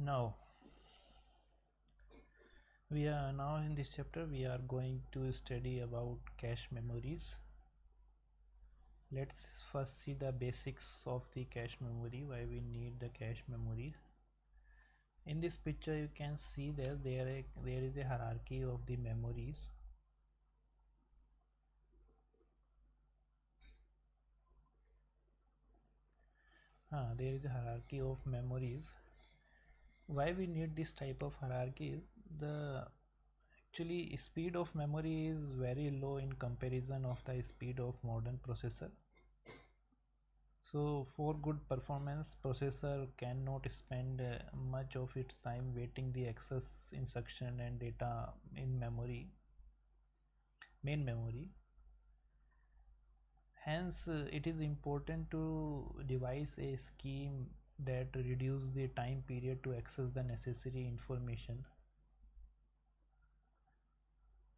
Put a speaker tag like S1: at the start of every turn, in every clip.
S1: Now now in this chapter we are going to study about cache memories. Let's first see the basics of the cache memory, why we need the cache memory. In this picture you can see that there is a hierarchy of the memories. There is a hierarchy of memories. Why we need this type of hierarchy is the actually speed of memory is very low in comparison of the speed of modern processor. So for good performance, processor cannot spend much of its time waiting the access instruction and data in main memory. Hence, it is important to devise a scheme that reduce the time period to access the necessary information.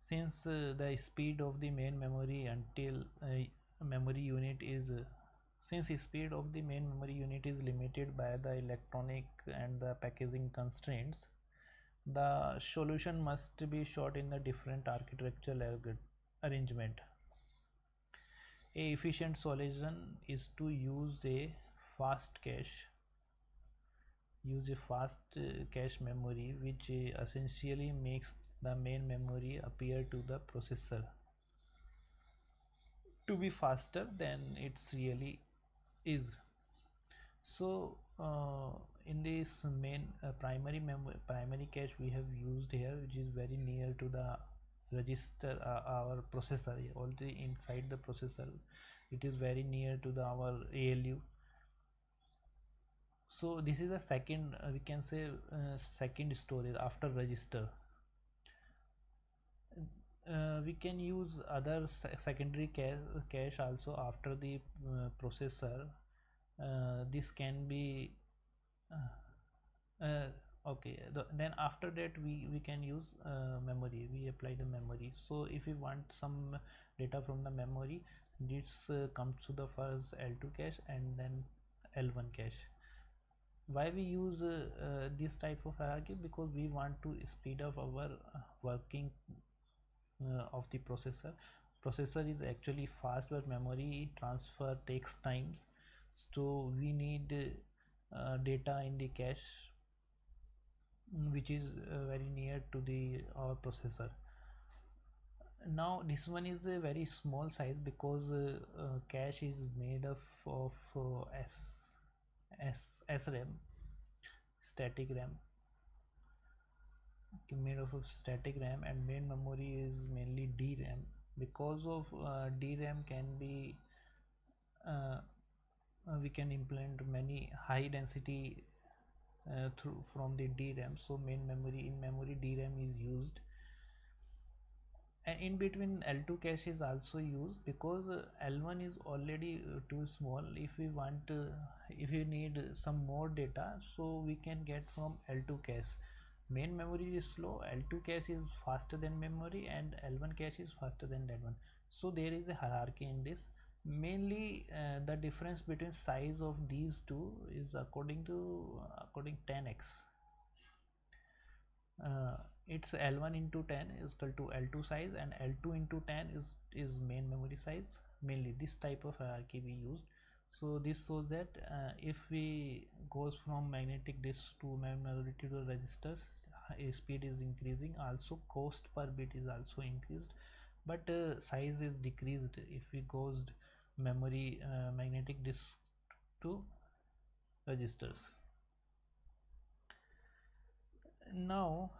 S1: Since the speed of the main memory until memory unit is since speed of the main memory unit is limited by the electronic and the packaging constraints, the solution must be shot in the different architectural arrangement. A efficient solution is to fast cache use a fast cache memory, which essentially makes the main memory appear to the processor to be faster than it's really is. So in this main primary cache we have used here, which is very near to the register our processor, already inside the processor. It is very near to our ALU. So this is a second, we can say second storage after register. We can use other secondary cache also after the processor. This can be okay. Then after that we can use memory. We apply the memory. So if we want some data from the memory, this comes to the first L2 cache and then L1 cache. Why we use this type of hierarchy? Because we want to speed up our working of the processor is actually fast, but memory transfer takes times. So we need data in the cache which is very near to the our processor. Now this one is a very small size because cache is made of SRAM, static RAM, made of static RAM, and main memory is mainly DRAM. Because of DRAM can be we can implement many high density through from the DRAM. So in memory DRAM is used, and in between L2 cache is also used because L1 is already too small. If we need some more data, so we can get from L2 cache. Main memory is slow, L2 cache is faster than memory, and L1 cache is faster than that one. So there is a hierarchy in this. Mainly the difference between size of these two is according 10x. It's L1 into 10 is equal to L2 size, and L2 into 10 is main memory size. Mainly this type of hierarchy we used. So this shows that if we goes from magnetic disk to memory to the registers, speed is increasing, also cost per bit is also increased, but size is decreased if we goes memory magnetic disk to registers. Now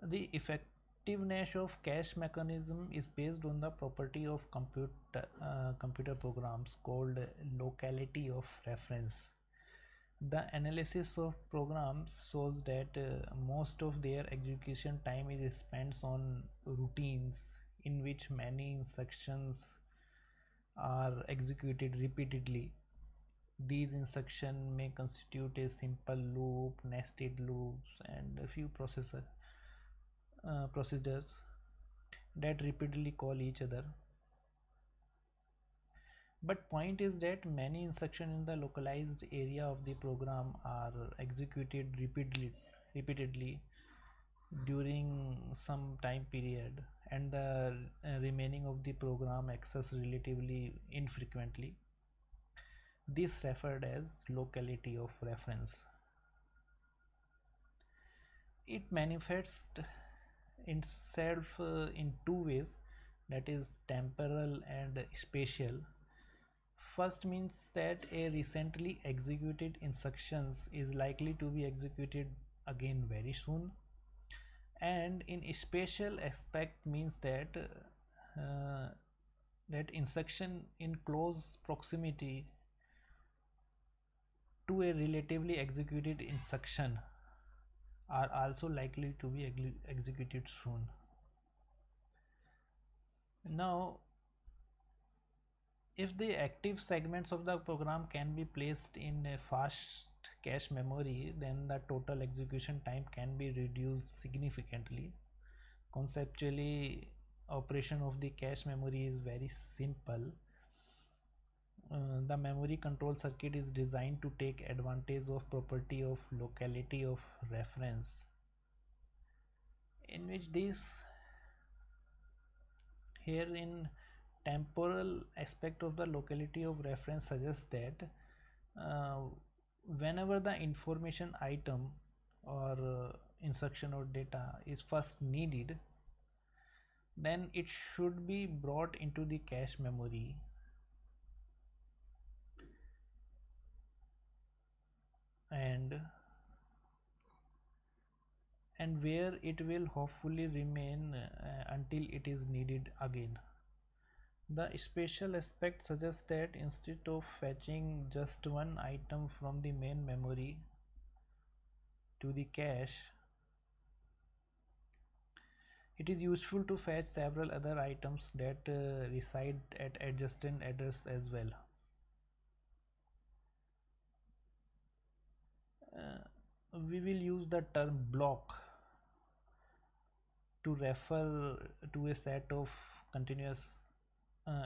S1: the effectiveness of cache mechanism is based on the property of computer programs called locality of reference. The analysis of programs shows that most of their execution time is spent on routines in which many instructions are executed repeatedly. These instructions may constitute a simple loop, nested loops, and a few procedures that repeatedly call each other. But point is that many instructions in the localized area of the program are executed repeatedly during some time period, and the remaining of the program accessed relatively infrequently. This referred as locality of reference. It manifests itself in two ways, that is temporal and spatial. First means that a recently executed instructions is likely to be executed again very soon, and in spatial aspect means uh, that instruction in close proximity to a relatively executed instruction are also likely to be executed soon. Now, if the active segments of the program can be placed in a fast cache memory, then the total execution time can be reduced significantly. Conceptually, operation of the cache memory is very simple. The memory control circuit is designed to take advantage of property of locality of reference, in which this here in temporal aspect of the locality of reference suggests that uh, whenever the information item or instruction or data is first needed, then it should be brought into the cache memory, and where it will hopefully remain until it is needed again. The spatial aspect suggests that instead of fetching just one item from the main memory to the cache, it is useful to fetch several other items that reside at adjacent address as well. We will use the term block to refer to a set of continuous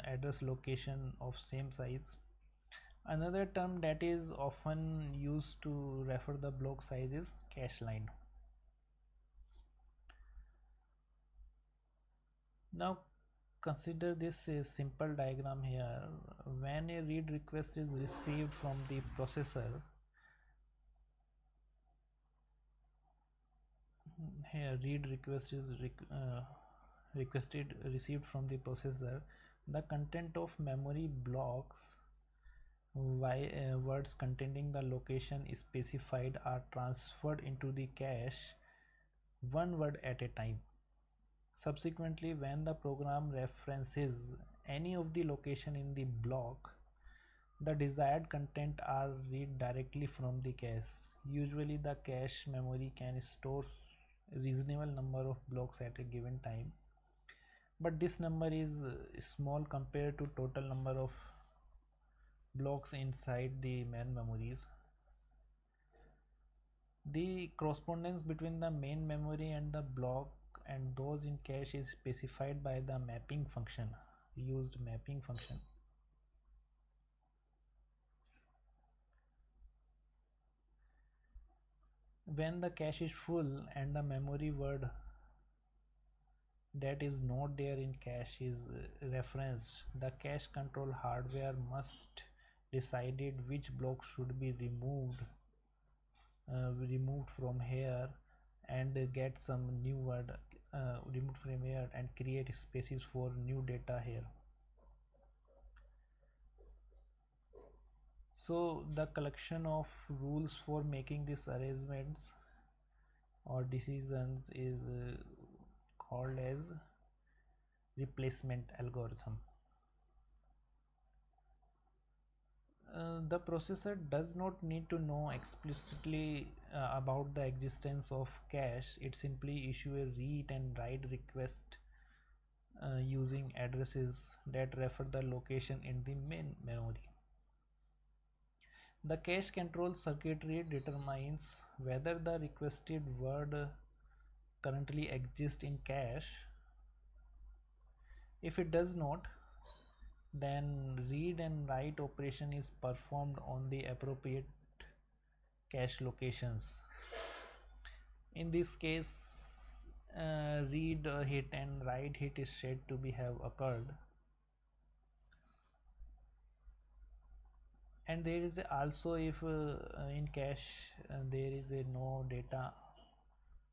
S1: address location of same size. Another term that is often used to refer the block size is cache line. Now consider this a simple diagram here. When a read request is received from the processor, here read request is requested received from the processor, the content of memory blocks words containing the location specified are transferred into the cache one word at a time. Subsequently, when the program references any of the location in the block, the desired content are read directly from the cache. Usually the cache memory can store reasonable number of blocks at a given time, but this number is small compared to total number of blocks inside the main memories. The correspondence between the main memory and the block and those in cache is specified by the mapping function, used mapping function. When the cache is full and the memory word that is not there in cache is referenced, the cache control hardware must decided which block should be removed from here and get some new word removed from here and create spaces for new data here. So the collection of rules for making these arrangements or decisions is called as replacement algorithm. The processor does not need to know explicitly about the existence of cache. It simply issue a read and write request using addresses that refer the location in the main memory. The cache control circuitry determines whether the requested word currently exists in cache. If it does not, then read and write operation is performed on the appropriate cache locations. In this case, read hit and write hit is said to be have occurred, and there is also, if in cache there is a no data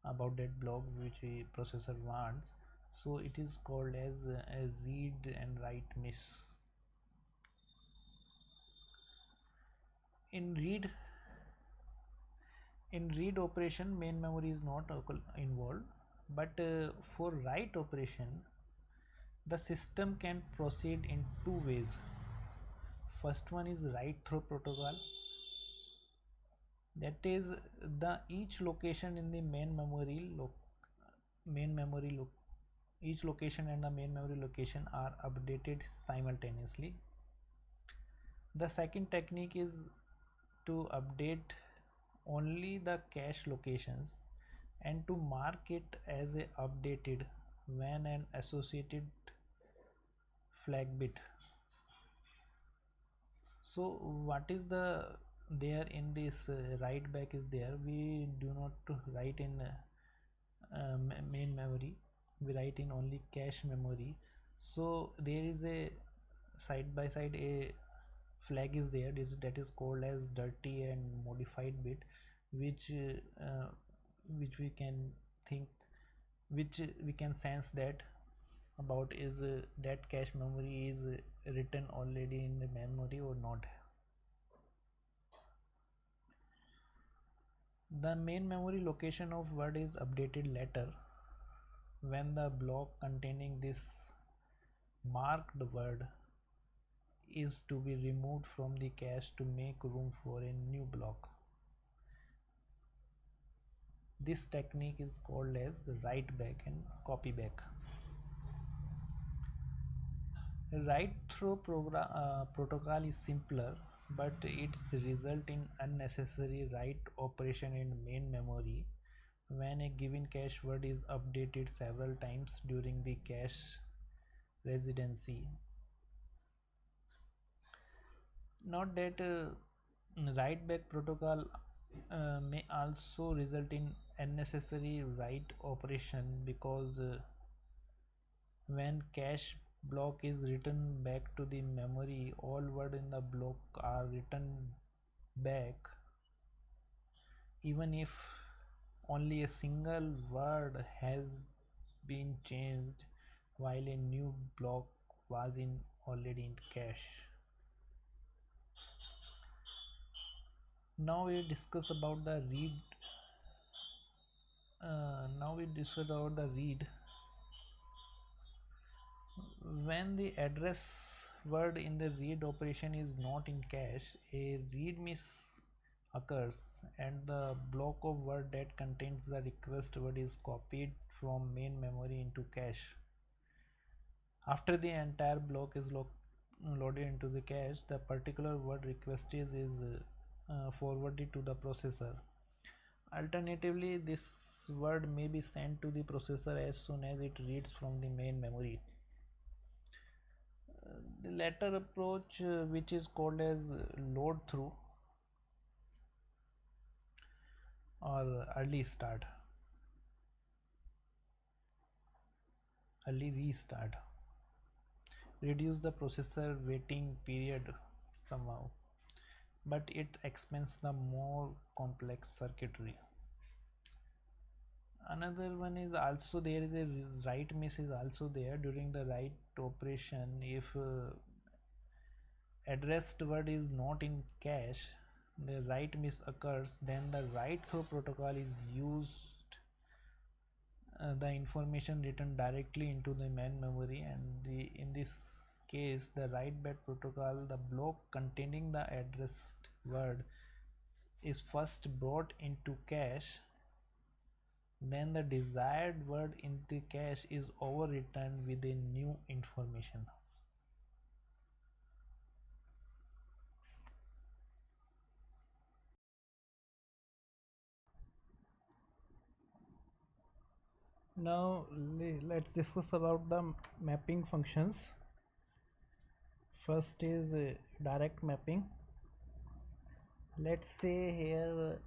S1: about that block which the processor wants, so it is called as a read and write miss. In read operation, main memory is not involved, but for write operation the system can proceed in two ways. First one is write through protocol, that is the each location in the main memory each location and the main memory location are updated simultaneously. The second technique is to update only the cache locations and to mark it as a updated when an associated flag bit. So what is the there in this write back is there, we do not write in main memory, we write in only cache memory. So there is a side by side a flag is there, that is called as dirty and modified bit, which which we can think, which we can sense that about is that cache memory is written already in the memory or not. The main memory location of word is updated later when the block containing this marked word is to be removed from the cache to make room for a new block. This technique is called as write back and copy back. Write through protocol is simpler, but its result in unnecessary write operation in main memory when a given cache word is updated several times during the cache residency. Note that write back protocol may also result in unnecessary write operation because when cache block is written back to the memory, all words in the block are written back, even if only a single word has been changed while a new block was in already in cache. Now we discuss about the read. Now we discuss about the read. When the address word in the read operation is not in cache, a read miss occurs and the block of word that contains the request word is copied from main memory into cache. After the entire block is loaded into the cache, the particular word requested is forwarded to the processor. Alternatively, this word may be sent to the processor as soon as it reads from the main memory. The latter approach, which is called as load through or early restart, reduce the processor waiting period somehow, but it expands the more complex circuitry. Another one is also there is a write miss is also there during the write operation. If addressed word is not in cache, the write miss occurs, then the write through protocol is used, the information written directly into the main memory, and in this case the write back protocol, the block containing the addressed word is first brought into cache, then the desired word in the cache is overwritten with a new information. Now let's discuss about the mapping functions. First is direct mapping. Let's say here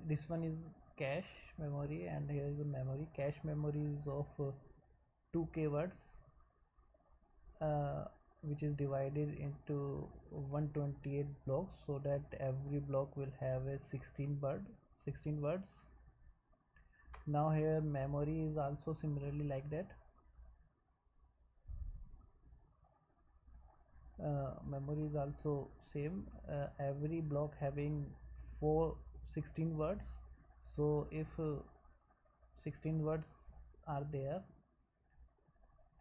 S1: this one is cache memory and here is the memory. Cache memory is of 2k words, which is divided into 128 blocks, so that every block will have a 16 words. Now here memory is also similarly like that. Memory is also same, every block having 16 words. So if 16 words are there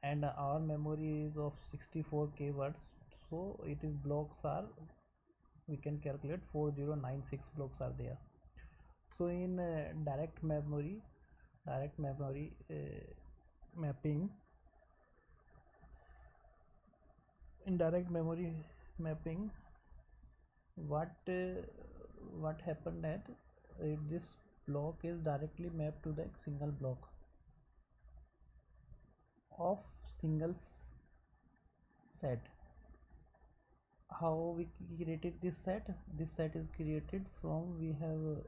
S1: and our memory is of 64k words, so it is blocks are, we can calculate 4096 blocks are there. So in direct memory mapping, in direct memory mapping, what happened that this block is directly mapped to the single block of single set. How we created this set? This set is created from, we have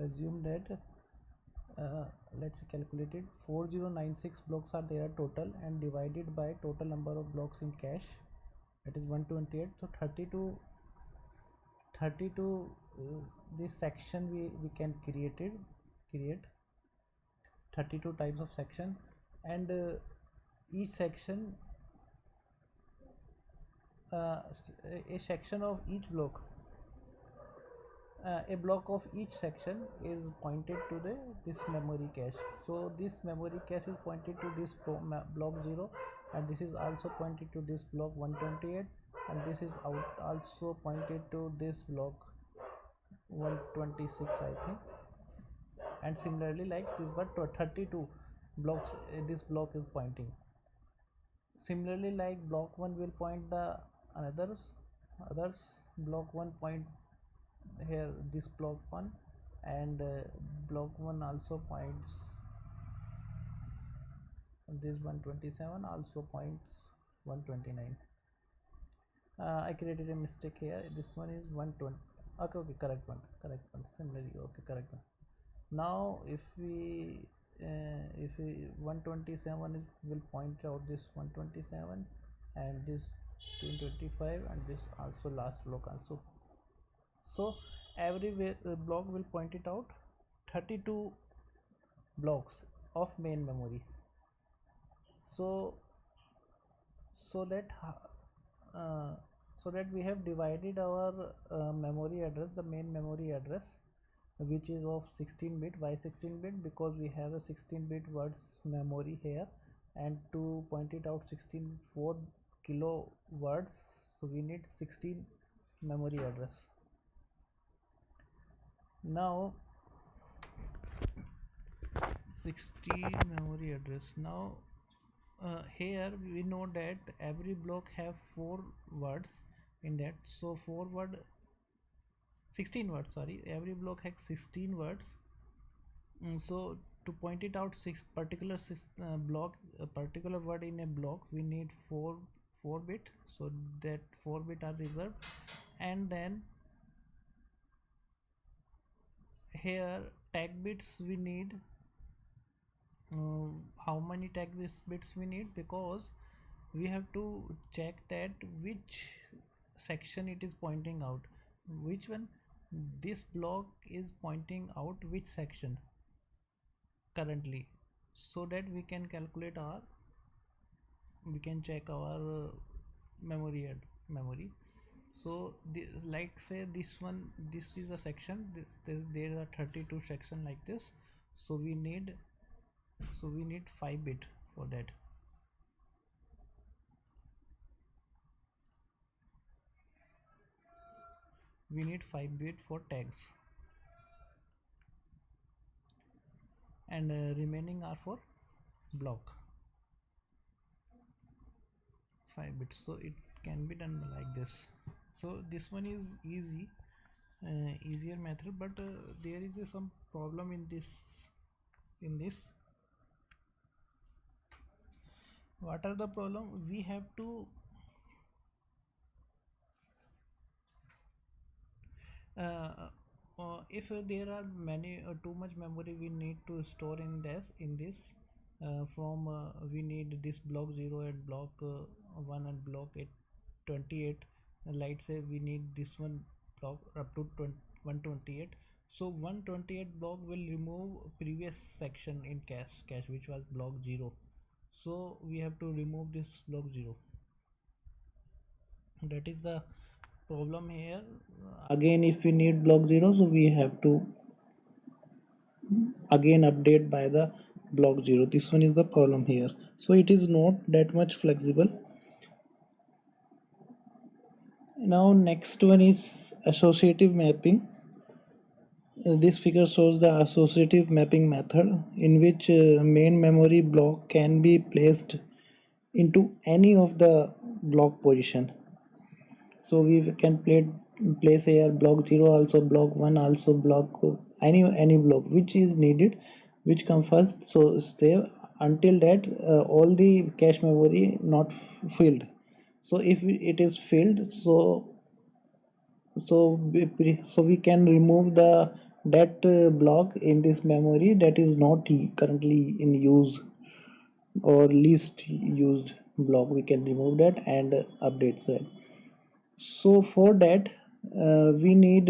S1: assumed that let's calculate it. 4096 blocks are there total, and divided by total number of blocks in cache, that is 128. So 32 this section we can create 32 types of section, and each section, a section of each block, a block of each section is pointed to this memory cache. So this memory cache is pointed to this block 0, and this is also pointed to this block 128, and this is also pointed to this block 126, I think. And similarly like this, but 32 blocks this block is pointing. Similarly, like block 1 will point the others block 1 point here this block 1, and block 1 also points this 127, also points 129. I created a mistake here. This one is 120. Okay, correct one. Similarly, okay, correct one. Now if we 127 will point out this 127, and this 225, and this also last block also. So every block will point it out 32 blocks of main memory. So that we have divided our memory address, the main memory address, which is of 16-bit. Why 16-bit? Because we have a 16-bit words memory here, and to point it out 4 kilo words, so we need 16 memory address. Now 16 memory address. Now here we know that every block have 4 words in that, so 16 words, sorry, every block has 16 words. So to point it out, particular word in a block, we need 4 bit, so that 4 bit are reserved. And then here tag bits we need, how many tag bits we need, because we have to check that which section it is pointing out, which one this block is pointing out, which section currently, so that we can calculate we can check our memory. So like say this is a section, there are 32 section like this, so we need 5 bit for that. We need 5 bit for tags, and remaining are for block 5 bits. So it can be done like this. So this one is easier method, but there is some problem in this. What are the problem? We have to If there are many too much memory we need to store in this from we need this block 0 and block 1 and block 8 28, let's say we need this one block up to 20, 128. So 128 block will remove previous section in cache which was block 0. So we have to remove this block 0. That is the problem here. Again, if we need block 0, so we have to again update by the block 0. This one is the problem here, so it is not that much flexible. Now next one is associative mapping. This figure shows the associative mapping method in which main memory block can be placed into any of the block position. So we can place here block 0 also, block 1 also, block any block which is needed, which come first. So save until that all the cache memory not filled. So if it is filled, so we can remove the that block in this memory that is not currently in use or least used block. We can remove that and update that. So for that we need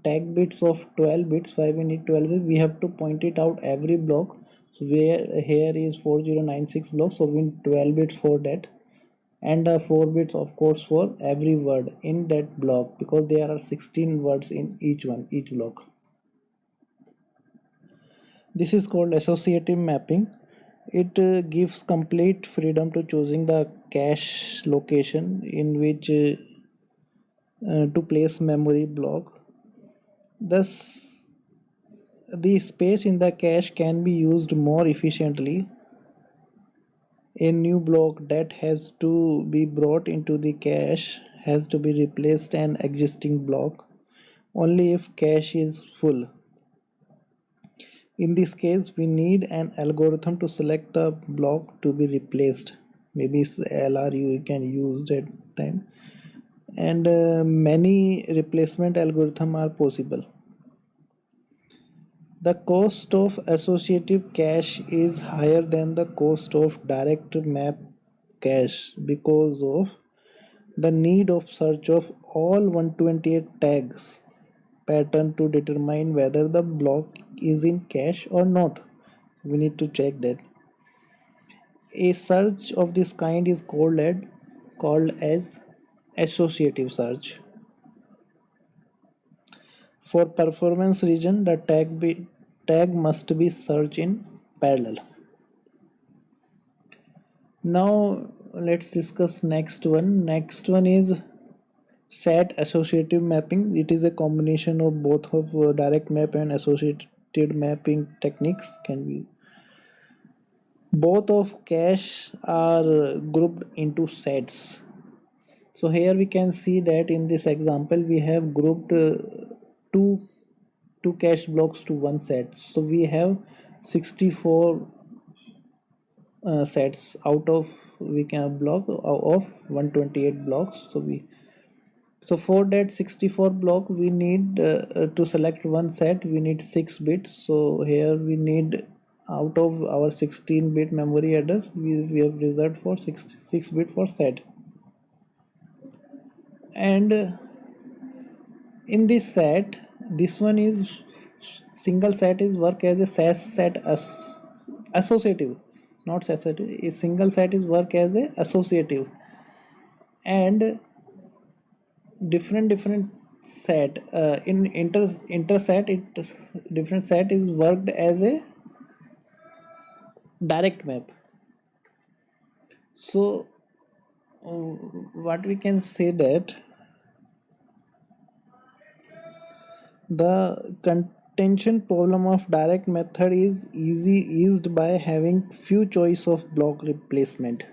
S1: tag bits of 12 bits. Why we need 12? We have to point it out every block. So where here is 4096 blocks, so we need 12 bits for that, and 4 bits of course for every word in that block, because there are 16 words in each block. This is called associative mapping. It gives complete freedom to choosing the cache location in which to place memory block. Thus, the space in the cache can be used more efficiently. A new block that has to be brought into the cache has to be replaced an existing block only if cache is full. In this case, we need an algorithm to select the block to be replaced. Maybe it's LRU you can use that time, and many replacement algorithms are possible. The cost of associative cache is higher than the cost of direct map cache because of the need of search of all 128 tags pattern to determine whether the block is in cache or not. We need to check that. A search of this kind is called as associative search. For performance reason, the tag must be searched in parallel. Now let's discuss next one. Next one is SAT associative mapping. It is a combination of both of direct map and associated mapping techniques. Can be both of cache are grouped into sets. So here we can see that in this example we have grouped two cache blocks to one set. So we have 64 sets out of we can block of 128 blocks. So for that 64 block we need to select one set we need 6 bits. So here we need out of our 16-bit memory address we have reserved for 6 bit for set. And in this set, this one is single set is work as a set associative, not associative. A single set is work as a associative, and different set in inter set different set is worked as a direct map. So what we can say that the contention problem of direct method is eased by having few choice of block replacement.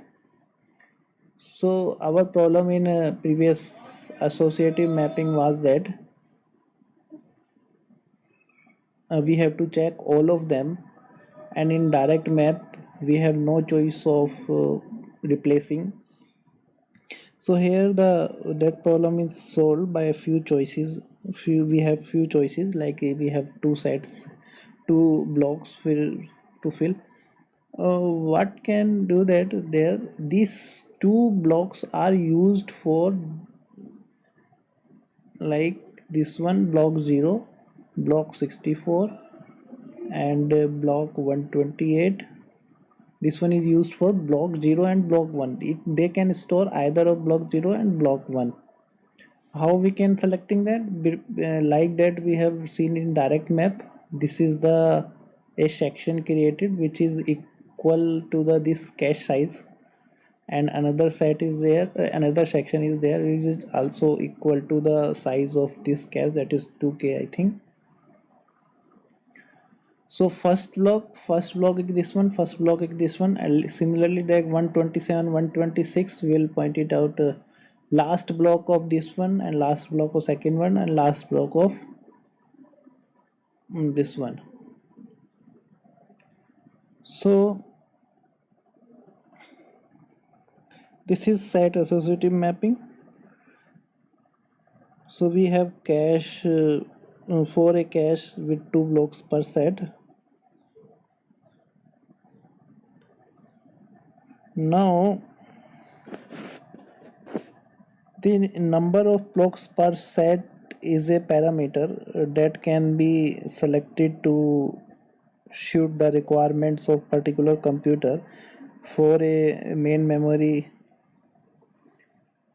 S1: So our problem in previous associative mapping was that we have to check all of them, and in direct map we have no choice of replacing. So here that problem is solved by a few choices we have few choices, like we have two sets, two blocks to fill. What can do that there, these two blocks are used for, like this one block 0, block 64, and block 128. This one is used for block 0 and block 1. They can store either of block 0 and block 1. How we can selecting that? Like that we have seen in direct map. This is the a section created which is equal to the this cache size, and another set is there, another section is there which is also equal to the size of this cache, that is 2k I think. So first block is this one, first block is this one, and similarly like 127 126 will point it out, last block of this one, and last block of second one, and last block of this one. So this is set associative mapping. So we have cache for a cache with two blocks per set. Now the number of blocks per set is a parameter that can be selected to suit the requirements of particular computer. For a main memory,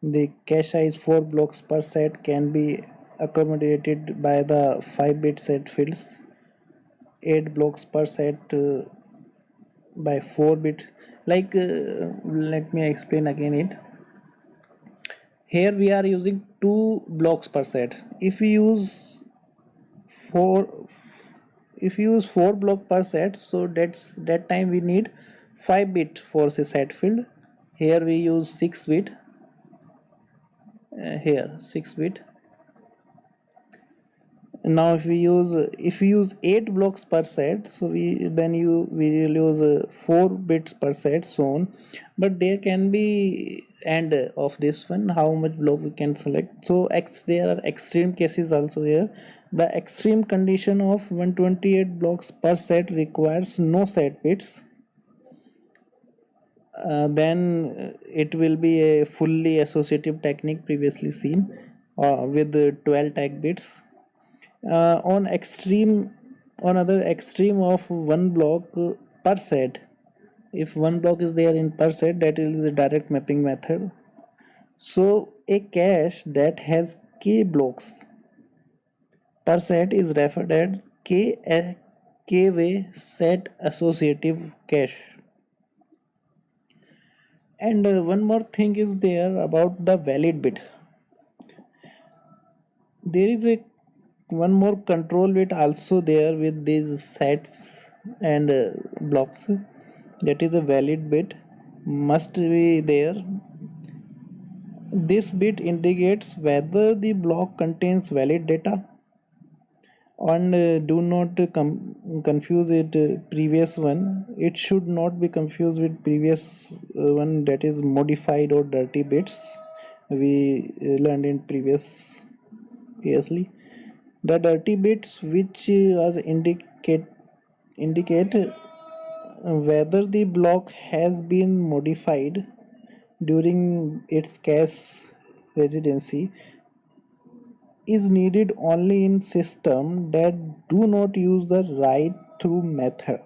S1: the cache size 4 blocks per set can be accommodated by the 5-bit set fields, 8 blocks per set by 4-bit. Like let me explain again it. Here we are using 2 blocks per set. If we use 4 block per set, so that time we need 5-bit for the set field. Here we use 6-bit, here 6-bit. Now if we use 8 blocks per set, so we will use 4 bits per set zone. But there can be end of this one, how much block we can select. So there are extreme cases also here. The extreme condition of 128 blocks per set requires no set bits. Then it will be a fully associative technique previously seen with 12 tag bits. On other extreme of one block per set, if one block is there in per set, that is a direct mapping method. So a cache that has k blocks per set is referred as k-way set associative cache. And one more thing is there about the valid bit. There is a one more control bit also there with these sets and blocks, that is a valid bit must be there. This bit indicates whether the block contains valid data, and do not confuse it previous one. It should not be confused with previous one, that is modified or dirty bits we learned in previously. The dirty bits which was indicate whether the block has been modified during its cache residency is needed only in systems that do not use the write through method.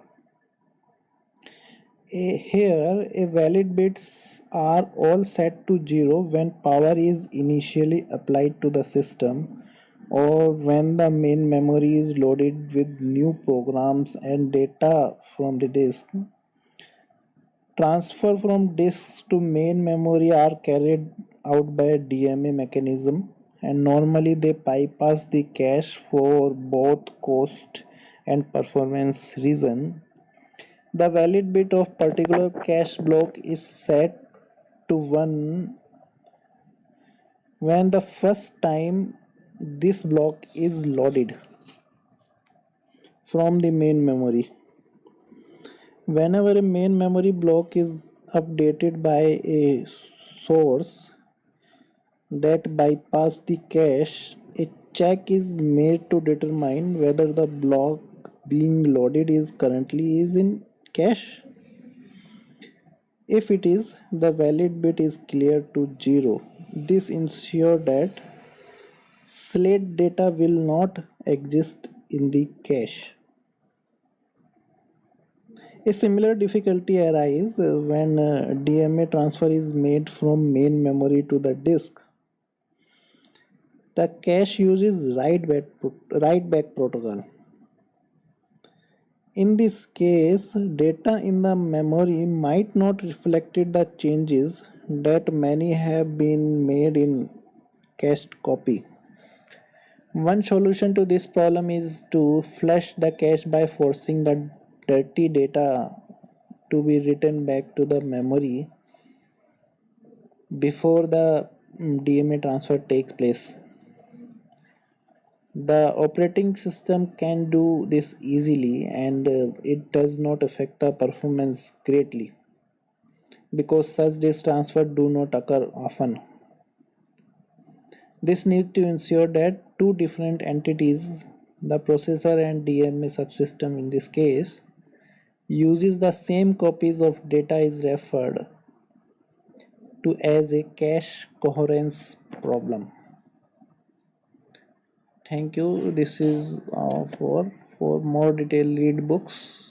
S1: Here, a valid bits are all set to 0 when power is initially applied to the system, or when the main memory is loaded with new programs and data from the disk. Transfer from disk to main memory are carried out by a DMA mechanism, and normally they bypass the cache for both cost and performance reason. The valid bit of particular cache block is set to 1 when the first time this block is loaded from the main memory. Whenever a main memory block is updated by a source that bypass the cache, a
S2: check is made to determine whether the block being loaded is currently is in cache. If it is, the valid bit is cleared to 0. This ensures that slate data will not exist in the cache. A similar difficulty arises when DMA transfer is made from main memory to the disk. The cache uses write back protocol. In this case, data in the memory might not reflect the changes that many have been made in cached copy. One solution to this problem is to flush the cache by forcing the dirty data to be written back to the memory before the DMA transfer takes place. The operating system can do this easily and it does not affect the performance greatly because such disk transfer do not occur often. This needs to ensure that two different entities, the processor and DMA subsystem in this case, uses the same copies of data is referred to as a cache coherence problem. Thank you. This is for more detailed read books.